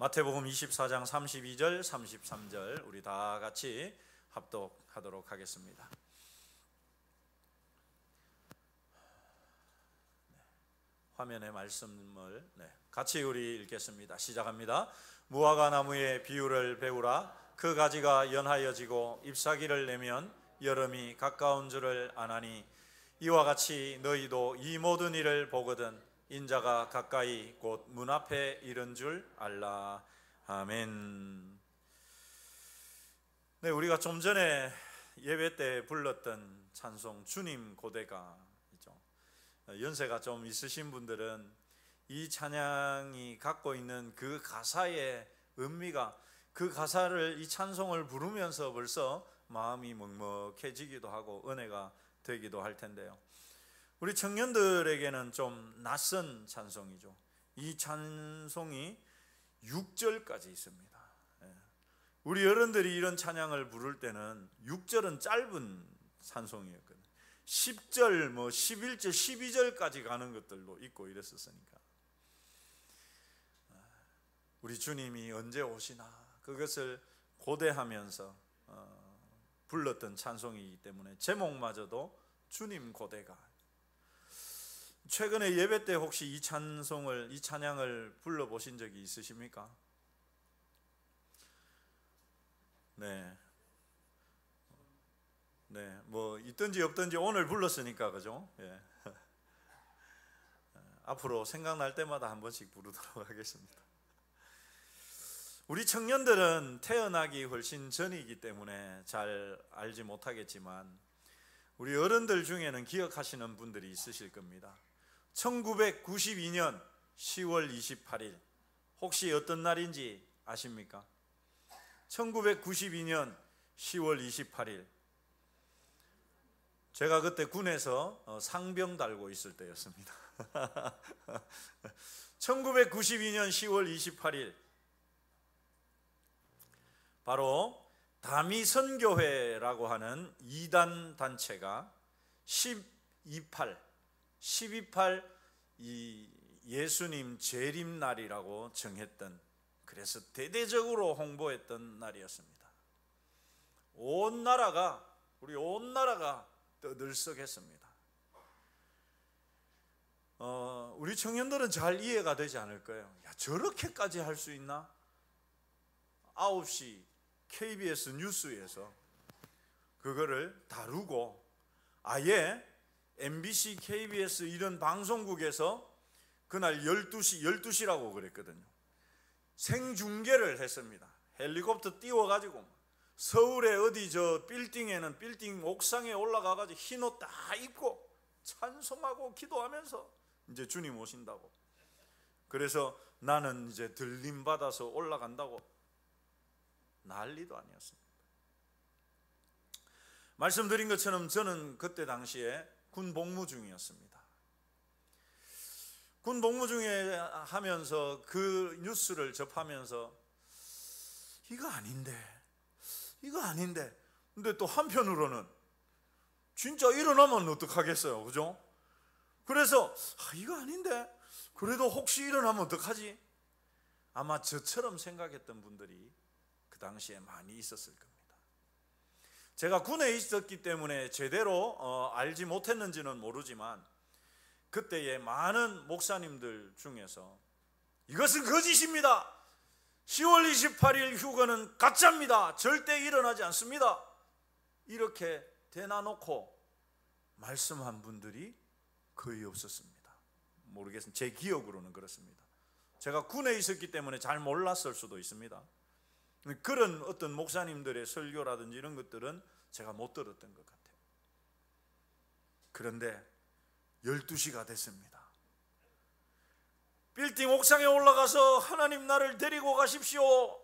마태복음 24장 32절 33절 우리 다 같이 합독하도록 하겠습니다. 화면에 말씀을 같이 우리 읽겠습니다. 시작합니다. 무화과 나무의 비유를 배우라. 그 가지가 연하여지고 잎사귀를 내면 여름이 가까운 줄을 아나니 이와 같이 너희도 이 모든 일을 보거든 인자가 가까이 곧 문 앞에 이른 줄 알라. 아멘. 네, 우리가 좀 전에 예배 때 불렀던 찬송 주님 고대가 있죠. 연세가 좀 있으신 분들은 이 찬양이 갖고 있는 그 가사의 의미가, 그 가사를, 이 찬송을 부르면서 벌써 마음이 먹먹해지기도 하고 은혜가 되기도 할 텐데요. 우리 청년들에게는 좀 낯선 찬송이죠. 이 찬송이 6절까지 있습니다. 우리 어른들이 이런 찬양을 부를 때는 6절은 짧은 찬송이었거든요. 10절, 11절, 12절까지 가는 것들도 있고 이랬었으니까 우리 주님이 언제 오시나 그것을 고대하면서 불렀던 찬송이기 때문에 제목마저도 주님 고대가. 최근에 예배 때 혹시 이 찬양을 불러보신 적이 있으십니까? 네, 있든지 없든지 오늘 불렀으니까 그죠? 예. 앞으로 생각날 때마다 한 번씩 부르도록 하겠습니다. 우리 청년들은 태어나기 훨씬 전이기 때문에 잘 알지 못하겠지만 우리 어른들 중에는 기억하시는 분들이 있으실 겁니다. 1992년 10월 28일 혹시 어떤 날인지 아십니까? 1992년 10월 28일 제가 그때 군에서 상병 달고 있을 때였습니다. 1992년 10월 28일 바로 다미선교회라고 하는 2단 단체가 12.8 이 예수님 재림날이라고 정했던, 그래서 대대적으로 홍보했던 날이었습니다. 우리 온 나라가 떠들썩했습니다. 우리 청년들은 잘 이해가 되지 않을 거예요. 야, 저렇게까지 할 수 있나? 9시 KBS 뉴스에서 그거를 다루고 아예 MBC, KBS 이런 방송국에서 그날 12시라고 그랬거든요. 생중계를 했습니다. 헬리콥터 띄워가지고 서울의 어디 저 빌딩 옥상에 올라가가지고 흰 옷 다 입고 찬송하고 기도하면서 이제 주님 오신다고. 그래서 나는 이제 들림 받아서 올라간다고 난리도 아니었습니다. 말씀드린 것처럼 저는 그때 당시에 군 복무 중이었습니다. 군 복무 중에 하면서 그 뉴스를 접하면서 이거 아닌데 근데 또 한편으로는 진짜 일어나면 어떡하겠어요, 그죠? 그래서 이거 아닌데 그래도 혹시 일어나면 어떡하지? 아마 저처럼 생각했던 분들이 그 당시에 많이 있었을 겁니다. 제가 군에 있었기 때문에 제대로 알지 못했는지는 모르지만 그때의 많은 목사님들 중에서 이것은 거짓입니다. 10월 28일 휴거는 가짜입니다. 절대 일어나지 않습니다. 이렇게 대놔놓고 말씀한 분들이 거의 없었습니다. 모르겠습니다. 제 기억으로는 그렇습니다. 제가 군에 있었기 때문에 잘 몰랐을 수도 있습니다. 그런 어떤 목사님들의 설교라든지 이런 것들은 제가 못 들었던 것 같아요. 그런데 12시가 됐습니다. 빌딩 옥상에 올라가서 하나님 나를 데리고 가십시오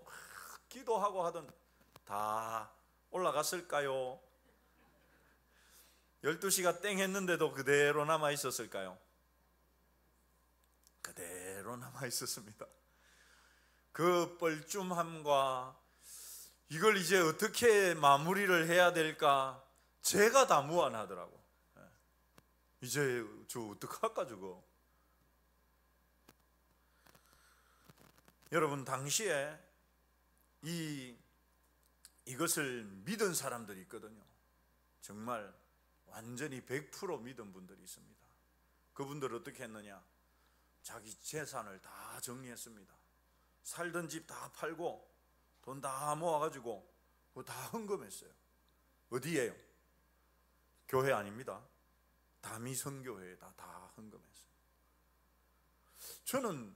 기도하고 하던 다 올라갔을까요? 12시가 땡 했는데도 그대로 남아 있었을까요? 그대로 남아 있었습니다. 그 뻘쭘함과 이걸 이제 어떻게 마무리를 해야 될까 제가 다 무안하더라고. 이제 저 어떡할까 저거. 여러분, 당시에 이것을 믿은 사람들이 있거든요. 정말 완전히 100% 믿은 분들이 있습니다. 그분들 어떻게 했느냐? 자기 재산을 다 정리했습니다. 살던 집 다 팔고 돈 다 모아가지고 그거 다 헌금했어요. 어디에요? 교회 아닙니다. 다미선교회에다 다 헌금했어요. 저는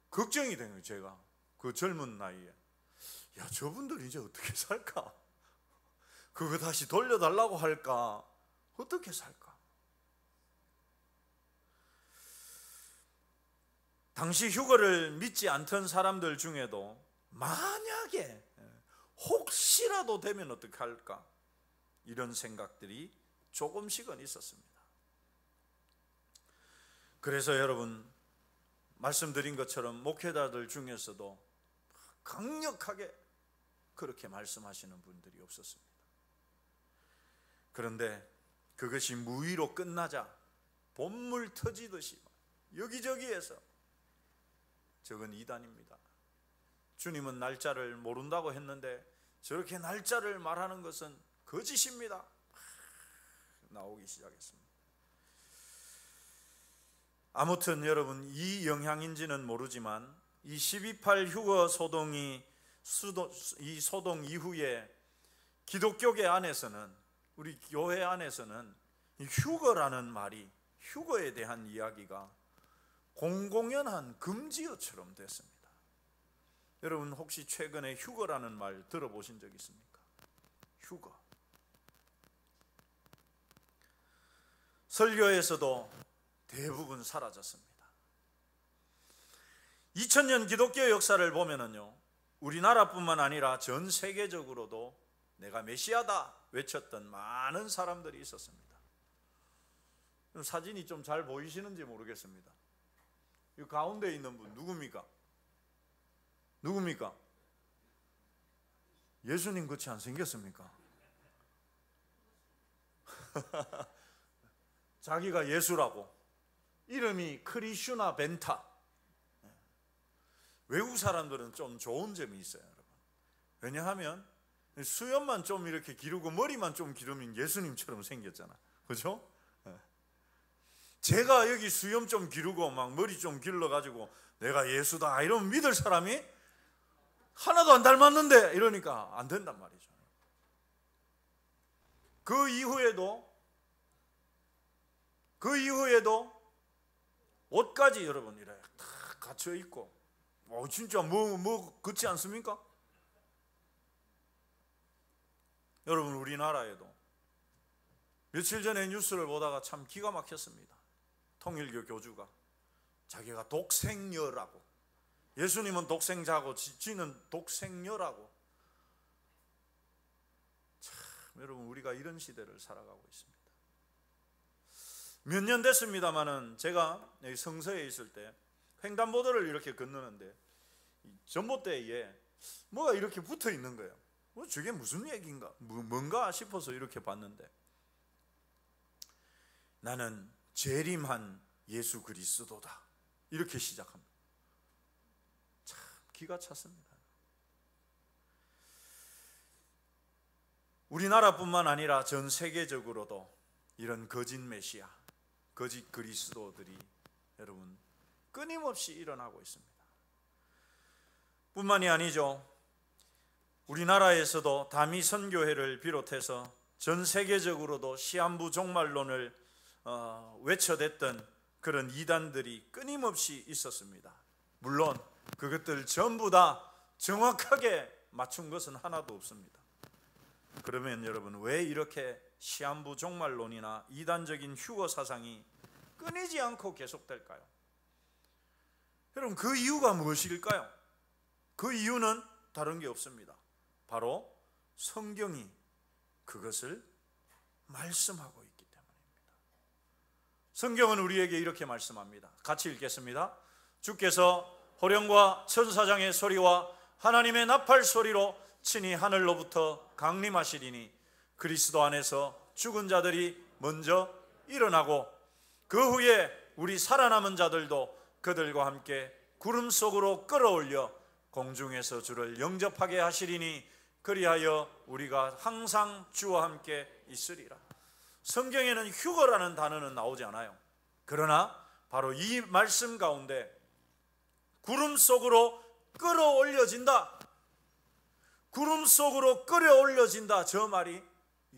걱정이 되는 거예요. 제가 그 젊은 나이에, 야, 저분들 이제 어떻게 살까? 그거 다시 돌려달라고 할까? 어떻게 살까? 당시 휴거를 믿지 않던 사람들 중에도 만약에 혹시라도 되면 어떻게 할까? 이런 생각들이 조금씩은 있었습니다. 그래서 여러분, 말씀드린 것처럼 목회자들 중에서도 강력하게 그렇게 말씀하시는 분들이 없었습니다. 그런데 그것이 무의로 끝나자 본물 터지듯이 여기저기에서 저건 이단입니다. 주님은 날짜를 모른다고 했는데 저렇게 날짜를 말하는 것은 거짓입니다. 나오기 시작했습니다. 아무튼 여러분, 이 영향인지는 모르지만 이 12.8 휴거 소동이 이 소동 이후에 기독교계 안에서는, 우리 교회 안에서는 이 휴거라는 말이, 휴거에 대한 이야기가 공공연한 금지어처럼 됐습니다. 여러분, 혹시 최근에 휴거라는 말 들어보신 적 있습니까? 휴거. 설교에서도 대부분 사라졌습니다. 2000년 기독교 역사를 보면은요, 우리나라뿐만 아니라 전 세계적으로도 내가 메시아다 외쳤던 많은 사람들이 있었습니다. 사진이 좀 잘 보이시는지 모르겠습니다. 이 가운데 있는 분 누굽니까? 누굽니까? 예수님 같이 안 생겼습니까? 자기가 예수라고, 이름이 크리슈나 벤타. 외국 사람들은 좀 좋은 점이 있어요, 여러분. 왜냐하면 수염만 좀 이렇게 기르고 머리만 좀 기르면 예수님처럼 생겼잖아, 그죠? 제가 여기 수염 좀 기르고 막 머리 좀 길러가지고 내가 예수다 이러면 믿을 사람이 하나도 안 닮았는데 이러니까 안 된단 말이죠. 그 이후에도 옷까지 여러분 이래 다 갇혀 있고, 진짜 뭐 그렇지 않습니까? 여러분, 우리나라에도 며칠 전에 뉴스를 보다가 참 기가 막혔습니다. 통일교 교주가 자기가 독생녀라고, 예수님은 독생자고 지는 독생녀라고. 참, 여러분, 우리가 이런 시대를 살아가고 있습니다. 몇 년 됐습니다마는 제가 여기 성서에 있을 때 횡단보도를 이렇게 건너는데 전봇대에 뭐가 이렇게 붙어 있는 거예요. 저게 무슨 얘기인가, 뭔가 싶어서 이렇게 봤는데, 나는 재림한 예수 그리스도다, 이렇게 시작합니다. 참 기가 찼습니다. 우리나라뿐만 아니라 전 세계적으로도 이런 거짓 메시아, 거짓 그리스도들이 여러분 끊임없이 일어나고 있습니다. 뿐만이 아니죠. 우리나라에서도 다미선교회를 비롯해서 전 세계적으로도 시한부 종말론을 외쳐댔던 그런 이단들이 끊임없이 있었습니다. 물론 그것들 전부 다 정확하게 맞춘 것은 하나도 없습니다. 그러면 여러분, 왜 이렇게 시한부 종말론이나 이단적인 휴거 사상이 끊이지 않고 계속될까요? 여러분, 그 이유가 무엇일까요? 그 이유는 다른 게 없습니다. 바로 성경이 그것을 말씀하고 있기 때문입니다. 성경은 우리에게 이렇게 말씀합니다. 같이 읽겠습니다. 주께서 호령과 천사장의 소리와 하나님의 나팔 소리로 친히 하늘로부터 강림하시리니 그리스도 안에서 죽은 자들이 먼저 일어나고 그 후에 우리 살아남은 자들도 그들과 함께 구름 속으로 끌어올려 공중에서 주를 영접하게 하시리니 그리하여 우리가 항상 주와 함께 있으리라. 성경에는 휴거라는 단어는 나오지 않아요. 그러나 바로 이 말씀 가운데 구름 속으로 끌어올려진다, 구름 속으로 끌어올려진다, 저 말이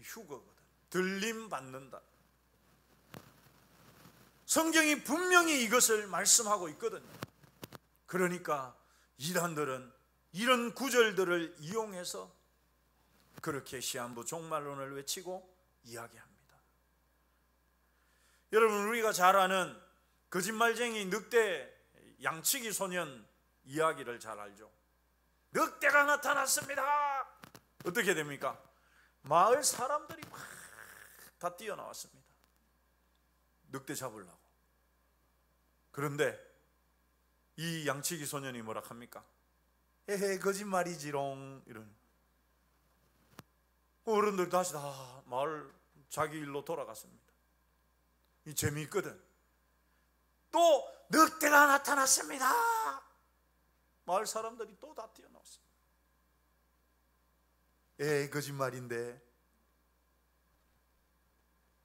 휴거거든. 들림 받는다. 성경이 분명히 이것을 말씀하고 있거든요. 그러니까 이단들은 이런 구절들을 이용해서 그렇게 시한부 종말론을 외치고 이야기합니다. 여러분, 우리가 잘 아는 거짓말쟁이 늑대 양치기 소년 이야기를 잘 알죠. 늑대가 나타났습니다. 어떻게 됩니까? 마을 사람들이 막 다 뛰어나왔습니다. 늑대 잡으려고. 그런데 이 양치기 소년이 뭐라 합니까? 에헤, 거짓말이지롱. 이런. 어른들 다시 다 마을 자기 일로 돌아갔습니다. 이 재미있거든. 또 늑대가 나타났습니다. 마을 사람들이 또 다 뛰어나왔습니다. 에이, 거짓말인데.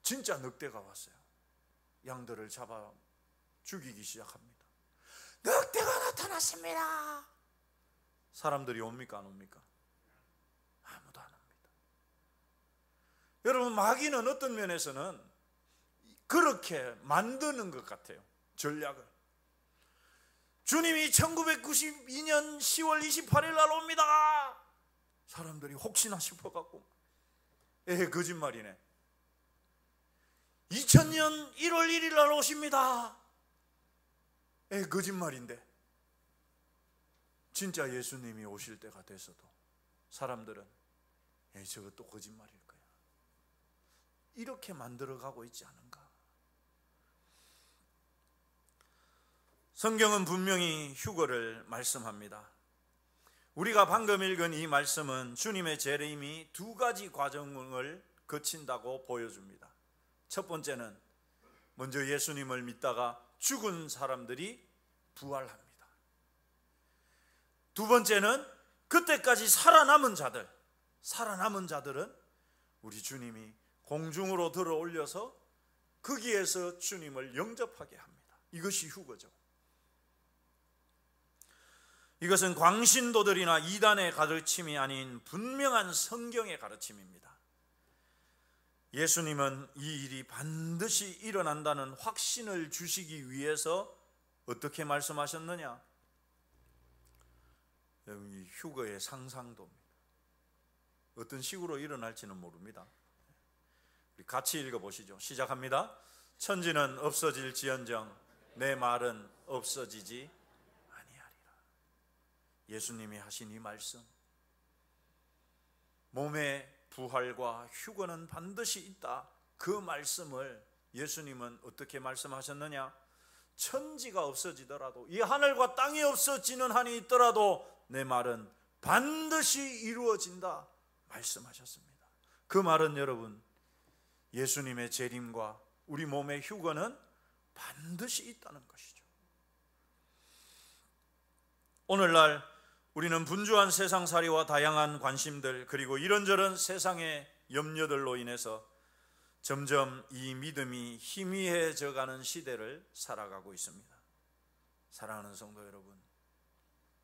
진짜 늑대가 왔어요. 양들을 잡아 죽이기 시작합니다. 늑대가 나타났습니다. 사람들이 옵니까 안 옵니까? 아무도 안 옵니다. 여러분, 마귀는 어떤 면에서는 그렇게 만드는 것 같아요. 전략을. 주님이 1992년 10월 28일 날 옵니다. 사람들이 혹시나 싶어갖고, 거짓말이네. 2000년 1월 1일 날 오십니다. 거짓말인데. 진짜 예수님이 오실 때가 돼서도 사람들은 저것도 거짓말일 거야, 이렇게 만들어가고 있지 않은가. 성경은 분명히 휴거를 말씀합니다. 우리가 방금 읽은 이 말씀은 주님의 재림이 두 가지 과정을 거친다고 보여줍니다. 첫 번째는 먼저 예수님을 믿다가 죽은 사람들이 부활합니다. 두 번째는 그때까지 살아남은 자들은 우리 주님이 공중으로 들어 올려서 거기에서 주님을 영접하게 합니다. 이것이 휴거죠. 이것은 광신도들이나 이단의 가르침이 아닌 분명한 성경의 가르침입니다. 예수님은 이 일이 반드시 일어난다는 확신을 주시기 위해서 어떻게 말씀하셨느냐? 이 휴거의 상상도입니다. 어떤 식으로 일어날지는 모릅니다. 우리 같이 읽어보시죠. 시작합니다. 천지는 없어질지언정 내 말은 없어지지 아니하리라. 예수님이 하신 이 말씀, 몸의 부활과 휴거는 반드시 있다, 그 말씀을 예수님은 어떻게 말씀하셨느냐? 천지가 없어지더라도, 이 하늘과 땅이 없어지는 한이 있더라도 내 말은 반드시 이루어진다 말씀하셨습니다. 그 말은 여러분, 예수님의 재림과 우리 몸의 휴거는 반드시 있다는 것이죠. 오늘날 우리는 분주한 세상살이와 다양한 관심들, 그리고 이런저런 세상의 염려들로 인해서 점점 이 믿음이 희미해져 가는 시대를 살아가고 있습니다. 사랑하는 성도 여러분,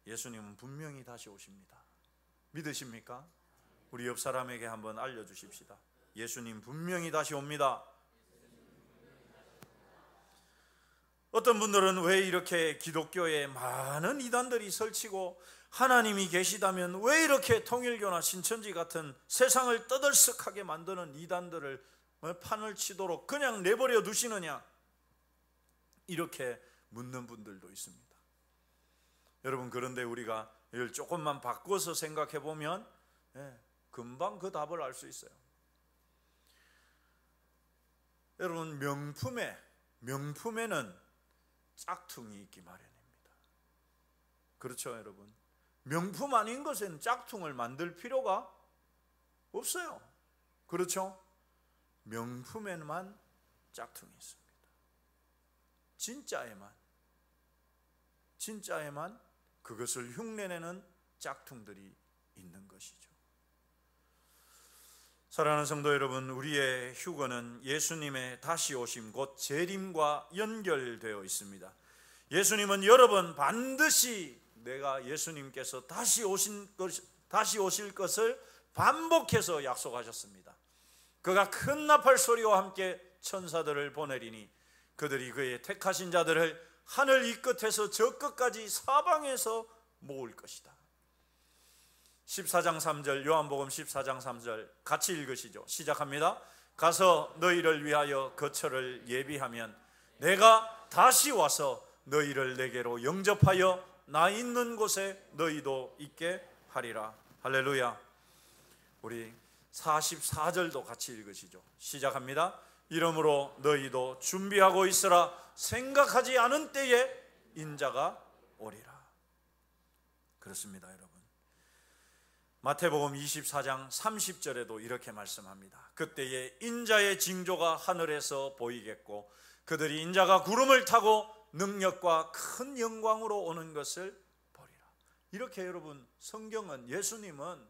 예수님은 분명히 다시 오십니다. 믿으십니까? 우리 옆 사람에게 한번 알려주십시다. 예수님 분명히 다시 옵니다. 어떤 분들은 왜 이렇게 기독교에 많은 이단들이 설치고, 하나님이 계시다면 왜 이렇게 통일교나 신천지 같은 세상을 떠들썩하게 만드는 이단들을 판을 치도록 그냥 내버려 두시느냐, 이렇게 묻는 분들도 있습니다. 여러분, 그런데 우리가 이걸 조금만 바꿔서 생각해 보면 금방 그 답을 알 수 있어요. 여러분, 명품에는 짝퉁이 있기 마련입니다. 그렇죠, 여러분? 명품 아닌 것엔 짝퉁을 만들 필요가 없어요. 그렇죠? 명품에만 짝퉁이 있습니다. 진짜에만. 진짜에만 그것을 흉내내는 짝퉁들이 있는 것이죠. 사랑하는 성도 여러분, 우리의 휴거는 예수님의 다시 오심 곧 재림과 연결되어 있습니다. 예수님은 여러 번 반드시 내가 예수님께서 다시 오실 것을 반복해서 약속하셨습니다. 그가 큰 나팔 소리와 함께 천사들을 보내리니 그들이 그의 택하신 자들을 하늘 이 끝에서 저 끝까지 사방에서 모을 것이다. 14장 3절, 요한복음 14장 3절 같이 읽으시죠. 시작합니다. 가서 너희를 위하여 거처를 예비하면 내가 다시 와서 너희를 내게로 영접하여 나 있는 곳에 너희도 있게 하리라. 할렐루야. 우리 44절도 같이 읽으시죠. 시작합니다. 이러므로 너희도 준비하고 있으라. 생각하지 않은 때에 인자가 오리라. 그렇습니다, 여러분. 마태복음 24장 30절에도 이렇게 말씀합니다. 그때에 인자의 징조가 하늘에서 보이겠고 그들이 인자가 구름을 타고 능력과 큰 영광으로 오는 것을 보리라. 이렇게 여러분, 성경은, 예수님은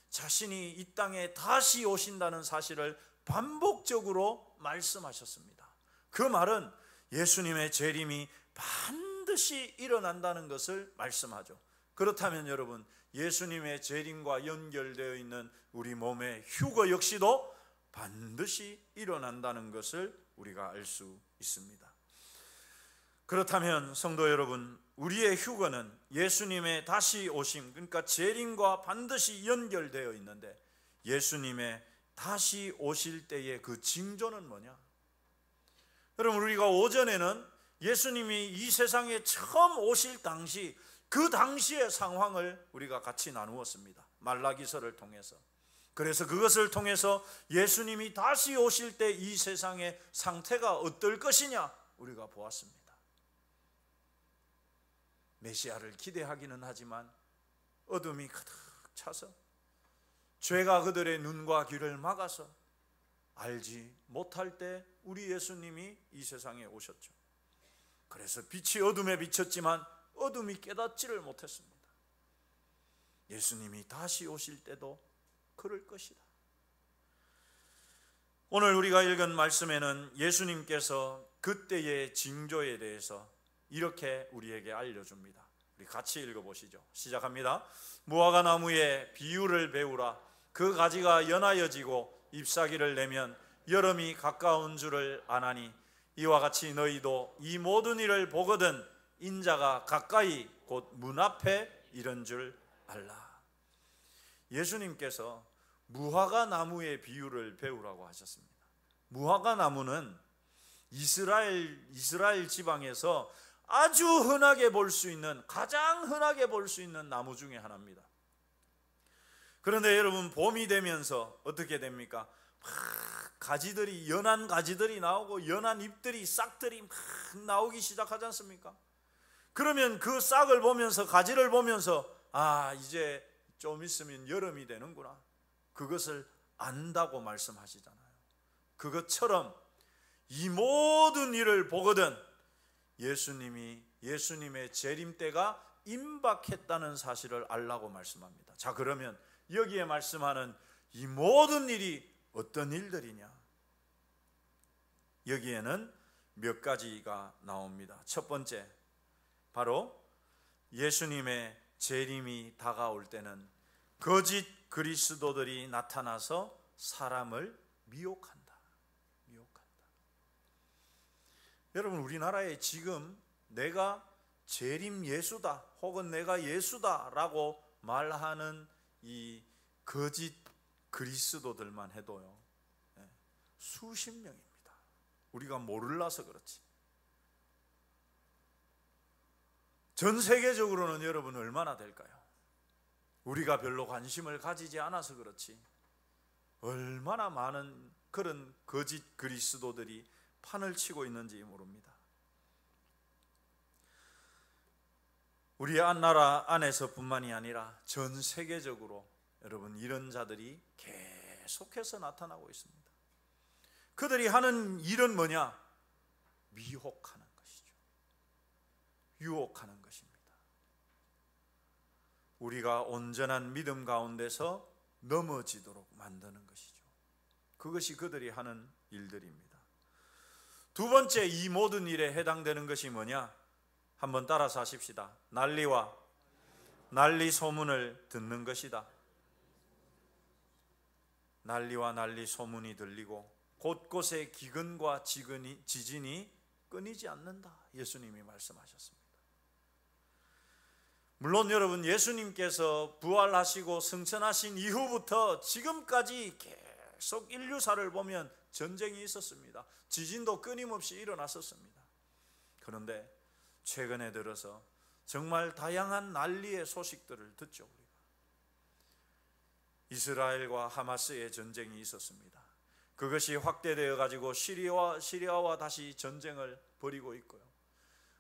자신이 이 땅에 다시 오신다는 사실을 반복적으로 말씀하셨습니다. 그 말은 예수님의 재림이 반드시 일어난다는 것을 말씀하죠. 그렇다면 여러분, 예수님의 재림과 연결되어 있는 우리 몸의 휴거 역시도 반드시 일어난다는 것을 우리가 알 수 있습니다. 그렇다면 성도 여러분, 우리의 휴거는 예수님의 다시 오심, 그러니까 재림과 반드시 연결되어 있는데 예수님의 다시 오실 때의 그 징조는 뭐냐? 여러분, 우리가 오전에는 예수님이 이 세상에 처음 오실 당시, 그 당시의 상황을 우리가 같이 나누었습니다. 말라기서를 통해서. 그래서 그것을 통해서 예수님이 다시 오실 때 이 세상의 상태가 어떨 것이냐 우리가 보았습니다. 메시아를 기대하기는 하지만 어둠이 가득 차서 죄가 그들의 눈과 귀를 막아서 알지 못할 때 우리 예수님이 이 세상에 오셨죠. 그래서 빛이 어둠에 비쳤지만 어둠이 깨닫지를 못했습니다. 예수님이 다시 오실 때도 그럴 것이다. 오늘 우리가 읽은 말씀에는 예수님께서 그때의 징조에 대해서 이렇게 우리에게 알려줍니다. 우리 같이 읽어보시죠. 시작합니다. 무화과 나무에 비유를 배우라. 그 가지가 연하여지고 잎사귀를 내면 여름이 가까운 줄을 아나니 이와 같이 너희도 이 모든 일을 보거든 인자가 가까이 곧 문 앞에 이른 줄 알라. 예수님께서 무화과 나무의 비유를 배우라고 하셨습니다. 무화과 나무는 이스라엘 지방에서 아주 흔하게 볼 수 있는, 가장 흔하게 볼 수 있는 나무 중에 하나입니다. 그런데 여러분, 봄이 되면서 어떻게 됩니까? 가지들이, 연한 가지들이 나오고 연한 잎들이, 싹들이 막 나오기 시작하지 않습니까? 그러면 그 싹을 보면서, 가지를 보면서 이제 좀 있으면 여름이 되는구나, 그것을 안다고 말씀하시잖아요. 그것처럼 이 모든 일을 보거든 예수님의 재림 때가 임박했다는 사실을 알라고 말씀합니다. 자, 그러면 여기에 말씀하는 이 모든 일이 어떤 일들이냐? 여기에는 몇 가지가 나옵니다. 첫 번째, 바로 예수님의 재림이 다가올 때는 거짓 그리스도들이 나타나서 사람을 미혹한다. 여러분, 우리나라에 지금 내가 재림 예수다 혹은 내가 예수다라고 말하는 이 거짓 그리스도들만 해도요, 수십 명입니다. 우리가 몰라서 그렇지. 전 세계적으로는 여러분 얼마나 될까요? 우리가 별로 관심을 가지지 않아서 그렇지 얼마나 많은 그런 거짓 그리스도들이 판을 치고 있는지 모릅니다. 우리 나라 안에서뿐만이 아니라 전 세계적으로 여러분 이런 자들이 계속해서 나타나고 있습니다. 그들이 하는 일은 뭐냐? 미혹하는 것이죠. 유혹하는 것입니다. 우리가 온전한 믿음 가운데서 넘어지도록 만드는 것이죠. 그것이 그들이 하는 일들입니다. 두 번째, 이 모든 일에 해당되는 것이 뭐냐? 한번 따라서 하십시다. 난리와 난리 소문을 듣는 것이다. 난리와 난리 소문이 들리고 곳곳에 기근과 지진이 끊이지 않는다. 예수님이 말씀하셨습니다. 물론 여러분, 예수님께서 부활하시고 승천하신 이후부터 지금까지 계속 인류사를 보면 전쟁이 있었습니다. 지진도 끊임없이 일어났었습니다. 그런데 최근에 들어서 정말 다양한 난리의 소식들을 듣죠. 우리가 이스라엘과 하마스의 전쟁이 있었습니다. 그것이 확대되어 가지고 시리아와 다시 전쟁을 벌이고 있고요.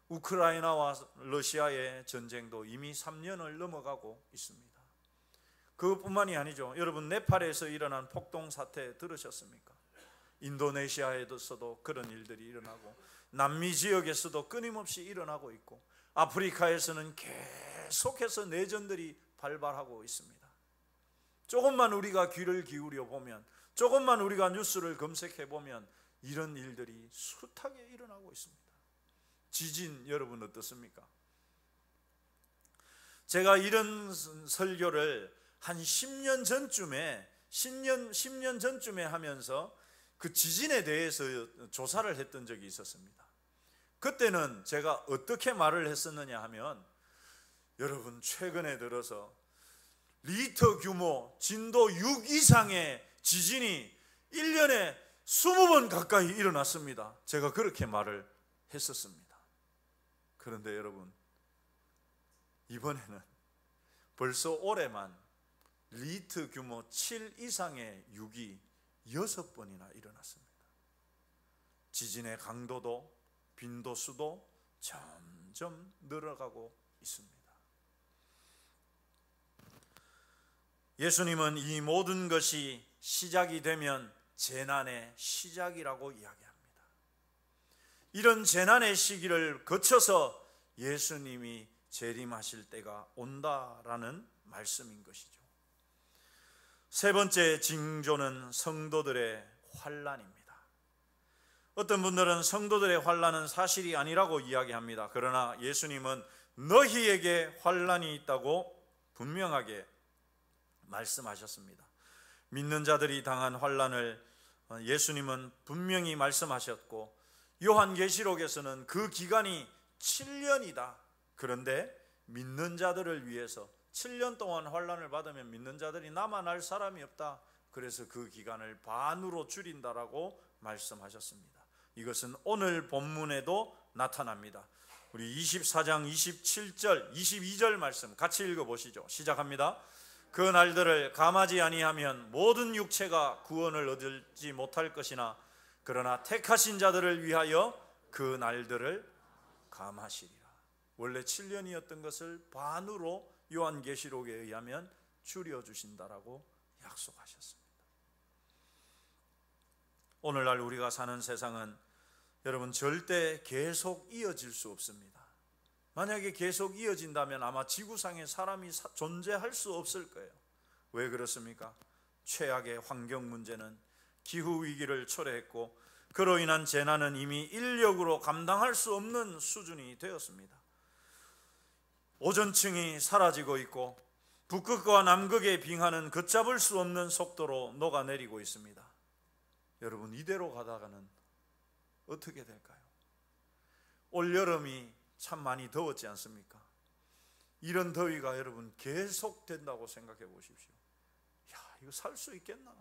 우크라이나와 러시아의 전쟁도 이미 3년을 넘어가고 있습니다. 그것뿐만이 아니죠. 여러분, 네팔에서 일어난 폭동 사태 들으셨습니까? 인도네시아에서도 그런 일들이 일어나고 남미 지역에서도 끊임없이 일어나고 있고 아프리카에서는 계속해서 내전들이 발발하고 있습니다. 조금만 우리가 귀를 기울여 보면, 조금만 우리가 뉴스를 검색해 보면 이런 일들이 숱하게 일어나고 있습니다. 지진 여러분 어떻습니까? 제가 이런 설교를 한 10년 전쯤에 하면서 그 지진에 대해서 조사를 했던 적이 있었습니다. 그때는 제가 어떻게 말을 했었느냐 하면, 여러분, 최근에 들어서 리터 규모 진도 6 이상의 지진이 1년에 20번 가까이 일어났습니다. 제가 그렇게 말을 했었습니다. 그런데 여러분, 이번에는 벌써 올해만 리터 규모 7 이상의 6이 6번이나 일어났습니다. 지진의 강도도 빈도수도 점점 늘어가고 있습니다. 예수님은 이 모든 것이 시작이 되면 재난의 시작이라고 이야기합니다. 이런 재난의 시기를 거쳐서 예수님이 재림하실 때가 온다라는 말씀인 것이죠. 세 번째 징조는 성도들의 환난입니다. 어떤 분들은 성도들의 환난은 사실이 아니라고 이야기합니다. 그러나 예수님은 너희에게 환난이 있다고 분명하게 말씀하셨습니다. 믿는 자들이 당한 환난을 예수님은 분명히 말씀하셨고, 요한계시록에서는 그 기간이 7년이다. 그런데 믿는 자들을 위해서 7년 동안 환난을 받으면 믿는 자들이 남아날 사람이 없다. 그래서 그 기간을 반으로 줄인다라고 말씀하셨습니다. 이것은 오늘 본문에도 나타납니다. 우리 24장 27절 22절 말씀 같이 읽어보시죠. 시작합니다. 그 날들을 감하지 아니하면 모든 육체가 구원을 얻지 못할 것이나 그러나 택하신 자들을 위하여 그 날들을 감하시리라. 원래 7년이었던 것을 반으로 요한계시록에 의하면 줄여주신다라고 약속하셨습니다. 오늘날 우리가 사는 세상은 여러분 절대 계속 이어질 수 없습니다. 만약에 계속 이어진다면 아마 지구상에 사람이 존재할 수 없을 거예요. 왜 그렇습니까? 최악의 환경 문제는 기후위기를 초래했고 그로 인한 재난은 이미 인력으로 감당할 수 없는 수준이 되었습니다. 오존층이 사라지고 있고 북극과 남극의 빙하는 걷잡을 수 없는 속도로 녹아내리고 있습니다. 여러분, 이대로 가다가는 어떻게 될까요? 올여름이 참 많이 더웠지 않습니까? 이런 더위가 여러분 계속 된다고 생각해 보십시오. 야, 이거 살 수 있겠나?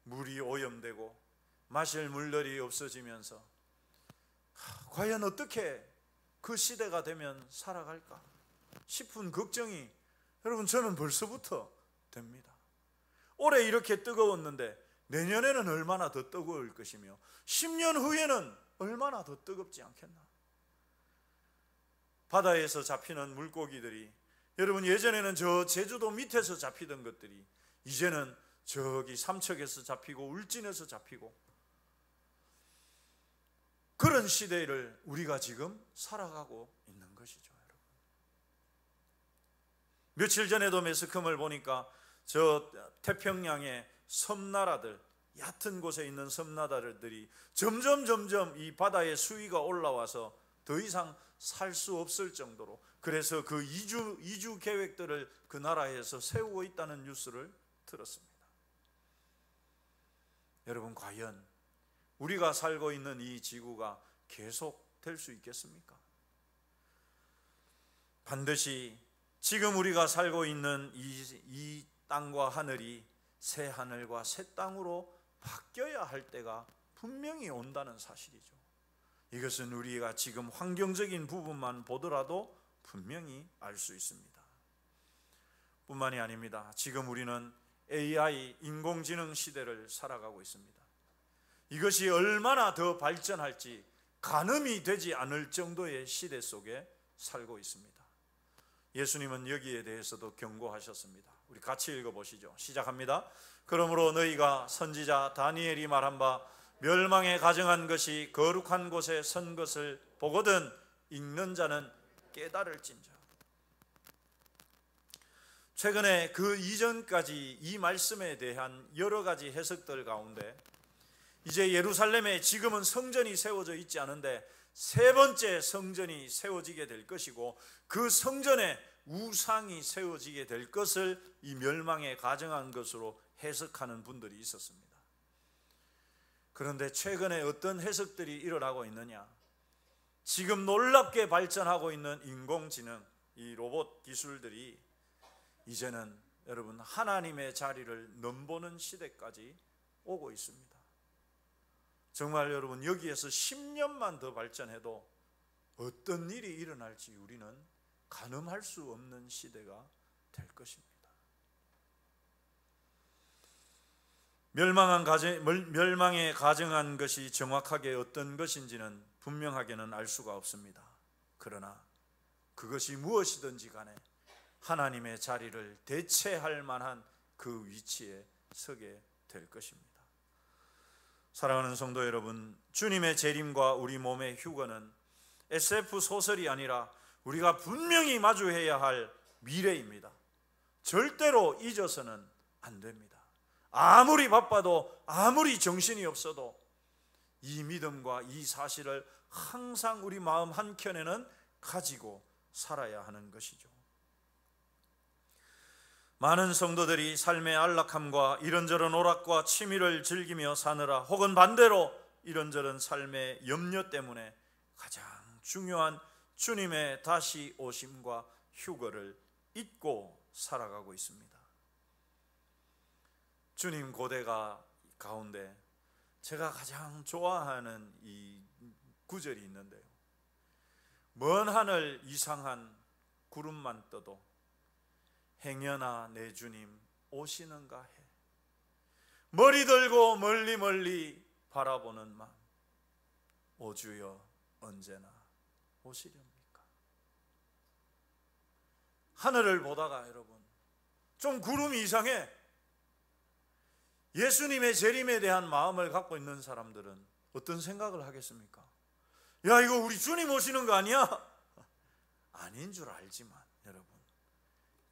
물이 오염되고 마실 물들이 없어지면서 과연 어떻게 그 시대가 되면 살아갈까 싶은 걱정이 여러분 저는 벌써부터 됩니다. 올해 이렇게 뜨거웠는데 내년에는 얼마나 더 뜨거울 것이며 10년 후에는 얼마나 더 뜨겁지 않겠나. 바다에서 잡히는 물고기들이 여러분 예전에는 저 제주도 밑에서 잡히던 것들이 이제는 저기 삼척에서 잡히고 울진에서 잡히고 그런 시대를 우리가 지금 살아가고 있는 것이죠. 여러분, 며칠 전에도 매스컴을 보니까 저 태평양의 섬나라들, 얕은 곳에 있는 섬나라들이 점점 이 바다의 수위가 올라와서 더 이상 살 수 없을 정도로, 그래서 그 이주 계획들을 그 나라에서 세우고 있다는 뉴스를 들었습니다. 여러분, 과연 우리가 살고 있는 이 지구가 계속 될 수 있겠습니까? 반드시 지금 우리가 살고 있는 이 땅과 하늘이 새 하늘과 새 땅으로 바뀌어야 할 때가 분명히 온다는 사실이죠. 이것은 우리가 지금 환경적인 부분만 보더라도 분명히 알 수 있습니다. 뿐만이 아닙니다. 지금 우리는 AI, 인공지능 시대를 살아가고 있습니다. 이것이 얼마나 더 발전할지 가늠이 되지 않을 정도의 시대 속에 살고 있습니다. 예수님은 여기에 대해서도 경고하셨습니다. 우리 같이 읽어보시죠. 시작합니다. 그러므로 너희가 선지자 다니엘이 말한 바 멸망에 가정한 것이 거룩한 곳에 선 것을 보거든 읽는 자는 깨달을진저. 최근에 그 이전까지 이 말씀에 대한 여러 가지 해석들 가운데 이제 예루살렘에 지금은 성전이 세워져 있지 않은데 세 번째 성전이 세워지게 될 것이고 그 성전에 우상이 세워지게 될 것을 이 멸망에 가정한 것으로 해석하는 분들이 있었습니다. 그런데 최근에 어떤 해석들이 일어나고 있느냐? 지금 놀랍게 발전하고 있는 인공지능, 이 로봇 기술들이 이제는 여러분 하나님의 자리를 넘보는 시대까지 오고 있습니다. 정말 여러분 여기에서 10년만 더 발전해도 어떤 일이 일어날지 우리는 가늠할 수 없는 시대가 될 것입니다. 멸망에 가정한 것이 정확하게 어떤 것인지는 분명하게는 알 수가 없습니다. 그러나 그것이 무엇이든지 간에 하나님의 자리를 대체할 만한 그 위치에 서게 될 것입니다. 사랑하는 성도 여러분, 주님의 재림과 우리 몸의 휴거는 SF 소설이 아니라 우리가 분명히 마주해야 할 미래입니다. 절대로 잊어서는 안 됩니다. 아무리 바빠도 아무리 정신이 없어도 이 믿음과 이 사실을 항상 우리 마음 한켠에는 가지고 살아야 하는 것이죠. 많은 성도들이 삶의 안락함과 이런저런 오락과 취미를 즐기며 사느라 혹은 반대로 이런저런 삶의 염려 때문에 가장 중요한 주님의 다시 오심과 휴거를 잊고 살아가고 있습니다. 주님 고대가 가운데 제가 가장 좋아하는 이 구절이 있는데요. 먼 하늘 이상한 구름만 떠도 행여나 내 주님 오시는가 해. 머리 들고 멀리 바라보는 마음, 오 주여 언제나 오시렵니까? 하늘을 보다가 여러분 좀 구름이 이상해. 예수님의 재림에 대한 마음을 갖고 있는 사람들은 어떤 생각을 하겠습니까? 야, 이거 우리 주님 오시는 거 아니야? 아닌 줄 알지만 여러분,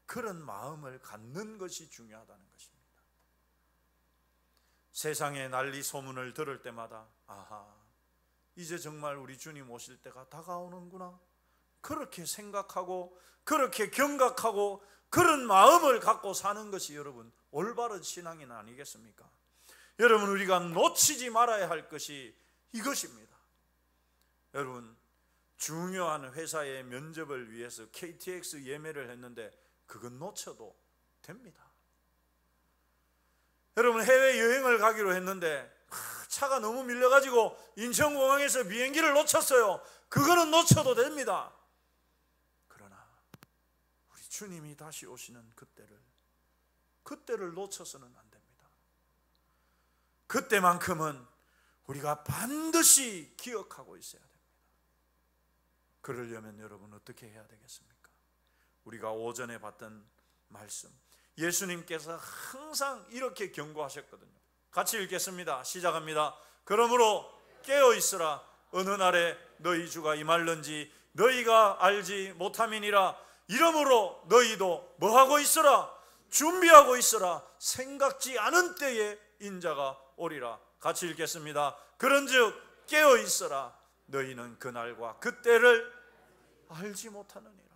그런 마음을 갖는 것이 중요하다는 것입니다. 세상의 난리 소문을 들을 때마다 아하, 이제 정말 우리 주님 오실 때가 다가오는구나, 그렇게 생각하고 그렇게 경각하고 그런 마음을 갖고 사는 것이 여러분 올바른 신앙인 아니겠습니까? 여러분, 우리가 놓치지 말아야 할 것이 이것입니다. 여러분, 중요한 회사의 면접을 위해서 KTX 예매를 했는데 그건 놓쳐도 됩니다. 여러분, 해외여행을 가기로 했는데 차가 너무 밀려가지고 인천공항에서 비행기를 놓쳤어요. 그거는 놓쳐도 됩니다. 그러나 우리 주님이 다시 오시는 그때를 놓쳐서는 안 됩니다. 그때만큼은 우리가 반드시 기억하고 있어야 됩니다. 그러려면 여러분 어떻게 해야 되겠습니까? 우리가 오전에 봤던 말씀, 예수님께서 항상 이렇게 경고하셨거든요. 같이 읽겠습니다. 시작합니다. 그러므로 깨어있으라. 어느 날에 너희 주가 임할는지 너희가 알지 못함이니라. 이러므로 너희도 뭐하고 있어라? 준비하고 있어라. 생각지 않은 때에 인자가 오리라. 같이 읽겠습니다. 그런즉 깨어 있어라. 너희는 그날과 그때를 알지 못하느니라.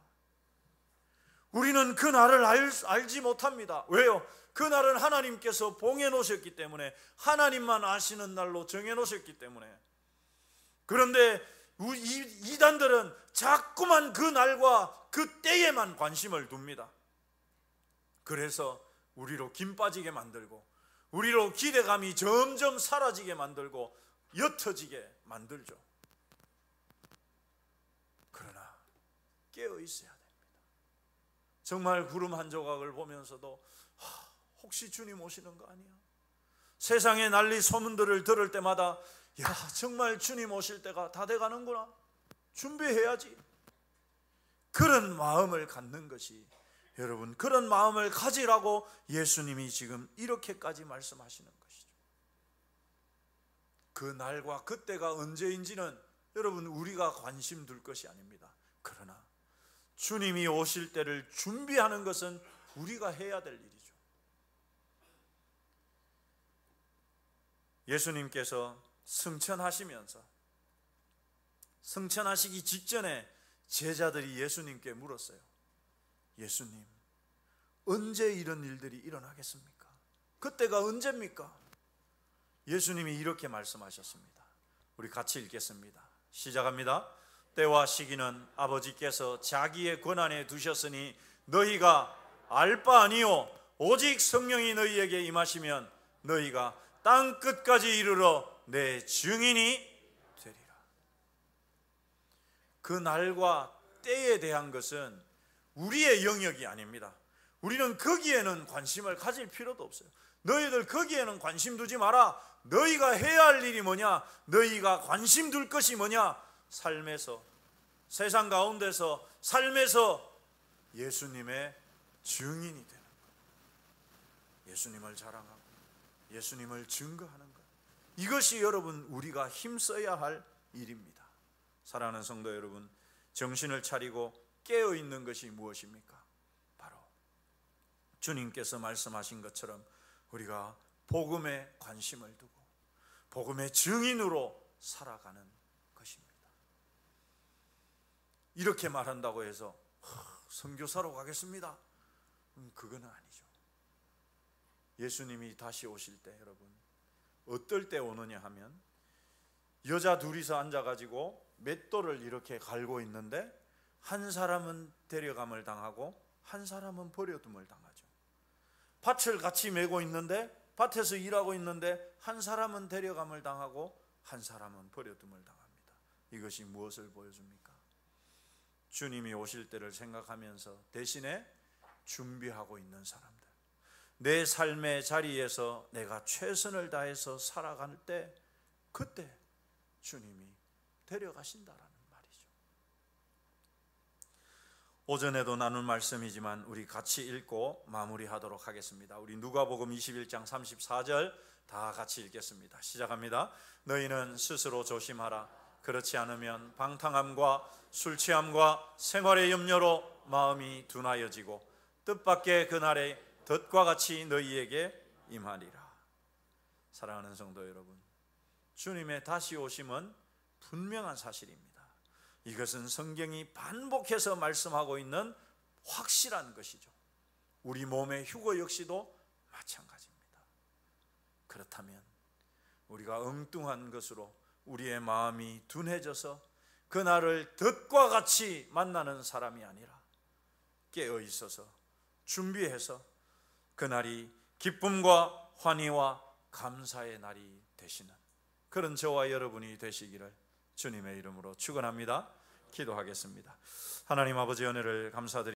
우리는 그날을 알지 못합니다. 왜요? 그날은 하나님께서 봉해 놓으셨기 때문에, 하나님만 아시는 날로 정해 놓으셨기 때문에. 그런데 이단들은 자꾸만 그 날과 그 때에만 관심을 둡니다. 그래서 우리로 김 빠지게 만들고, 우리로 기대감이 점점 사라지게 만들고 옅어지게 만들죠. 그러나 깨어 있어야 됩니다. 정말 구름 한 조각을 보면서도 혹시 주님 오시는 거 아니야? 세상의 난리 소문들을 들을 때마다 야, 정말 주님 오실 때가 다 돼가는구나, 준비해야지, 그런 마음을 갖는 것이, 여러분, 그런 마음을 가지라고 예수님이 지금 이렇게까지 말씀하시는 것이죠. 그 날과 그때가 언제인지는 여러분 우리가 관심 둘 것이 아닙니다. 그러나 주님이 오실 때를 준비하는 것은 우리가 해야 될 일이죠. 예수님께서 승천하시기 직전에 제자들이 예수님께 물었어요. 예수님, 언제 이런 일들이 일어나겠습니까? 그때가 언제입니까? 예수님이 이렇게 말씀하셨습니다. 우리 같이 읽겠습니다. 시작합니다. 때와 시기는 아버지께서 자기의 권한에 두셨으니 너희가 알 바 아니요 오직 성령이 너희에게 임하시면 너희가 땅 끝까지 이르러 내 증인이 되리라. 그 날과 때에 대한 것은 우리의 영역이 아닙니다. 우리는 거기에는 관심을 가질 필요도 없어요. 너희들 거기에는 관심 두지 마라. 너희가 해야 할 일이 뭐냐? 너희가 관심 둘 것이 뭐냐? 삶에서, 세상 가운데서, 삶에서 예수님의 증인이 되는 것, 예수님을 자랑하고 예수님을 증거하는 것, 이것이 여러분 우리가 힘써야 할 일입니다. 사랑하는 성도 여러분, 정신을 차리고 깨어 있는 것이 무엇입니까? 바로 주님께서 말씀하신 것처럼 우리가 복음에 관심을 두고 복음의 증인으로 살아가는 것입니다. 이렇게 말한다고 해서 선교사로 가겠습니다, 그건 아니죠. 예수님이 다시 오실 때 여러분 어떨 때 오느냐 하면, 여자 둘이서 앉아가지고 맷돌을 이렇게 갈고 있는데 한 사람은 데려감을 당하고 한 사람은 버려둠을 당하죠. 밭을 같이 메고 있는데, 밭에서 일하고 있는데 한 사람은 데려감을 당하고 한 사람은 버려둠을 당합니다. 이것이 무엇을 보여줍니까? 주님이 오실 때를 생각하면서 대신에 준비하고 있는 사람들, 내 삶의 자리에서 내가 최선을 다해서 살아갈 때, 그때 주님이 데려가신다라는 말이죠. 오전에도 나눈 말씀이지만 우리 같이 읽고 마무리하도록 하겠습니다. 우리 누가복음 21장 34절 다 같이 읽겠습니다. 시작합니다. 너희는 스스로 조심하라. 그렇지 않으면 방탕함과 술취함과 생활의 염려로 마음이 둔하여지고 뜻밖의 그날에 덫과 같이 너희에게 임하리라. 사랑하는 성도 여러분, 주님의 다시 오심은 분명한 사실입니다. 이것은 성경이 반복해서 말씀하고 있는 확실한 것이죠. 우리 몸의 휴거 역시도 마찬가지입니다. 그렇다면 우리가 엉뚱한 것으로 우리의 마음이 둔해져서 그날을 덫과 같이 만나는 사람이 아니라 깨어 있어서 준비해서 그날이 기쁨과 환희와 감사의 날이 되시는 그런 저와 여러분이 되시기를 주님의 이름으로 축원합니다. 기도하겠습니다. 하나님 아버지, 은혜를 감사드립니다.